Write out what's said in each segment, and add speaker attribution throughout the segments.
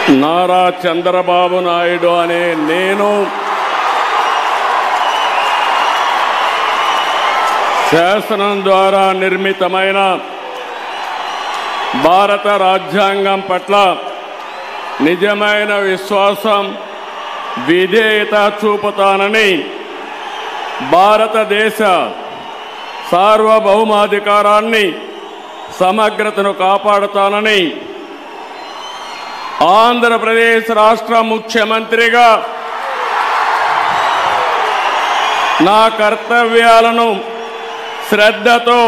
Speaker 1: నారా చంద్రబాబు నాయుడు అనే నేను శాసనం ద్వారా నిర్మితమైన భారత రాజ్యాంగం పట్ల నిజమైన విశ్వాసం విధేయత చూపుతానని భారతదేశ సార్వభౌమాధికారాన్ని సమగ్రతను కాపాడుతానని ఆంధ్రప్రదేశ్ రాష్ట్ర ముఖ్యమంత్రిగా నా కర్తవ్యాలను శ్రద్ధతో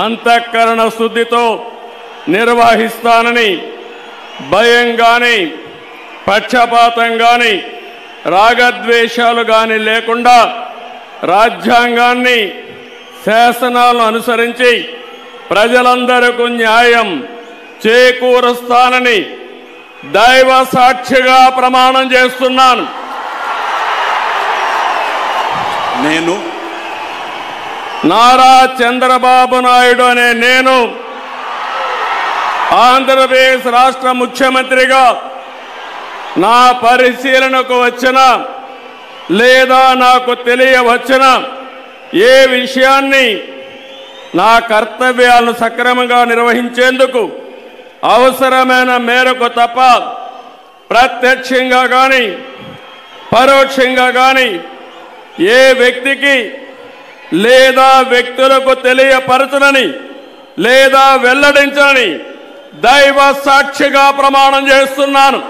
Speaker 1: అంతఃకరణ శుద్ధితో నిర్వహిస్తానని భయం గాని పక్షపాతం గాని రాగద్వేషాలు గాని లేకుండా రాజ్యాంగాన్ని శాసనాలను అనుసరించి ప్రజలందరికీ న్యాయం చేకూరుస్తానని దైవ సాక్షిగా ప్రమాణం చేస్తున్నాను.
Speaker 2: నేను
Speaker 1: నారా చంద్రబాబు నాయుడు అనే నేను ఆంధ్రప్రదేశ్ రాష్ట్ర ముఖ్యమంత్రిగా నా పరిశీలనకు వచ్చిన లేదా నాకు తెలియవచ్చిన ఏ విషయాన్ని నా కర్తవ్యాలను సక్రమంగా నిర్వహించేందుకు అవసరమైన మేరకు తప్ప ప్రత్యక్షంగా కానీ పరోక్షంగా కానీ ఏ వ్యక్తికి లేదా వ్యక్తులకు తెలియపరచనని లేదా వెల్లడించనని దైవ సాక్షిగా ప్రమాణం చేస్తున్నాను.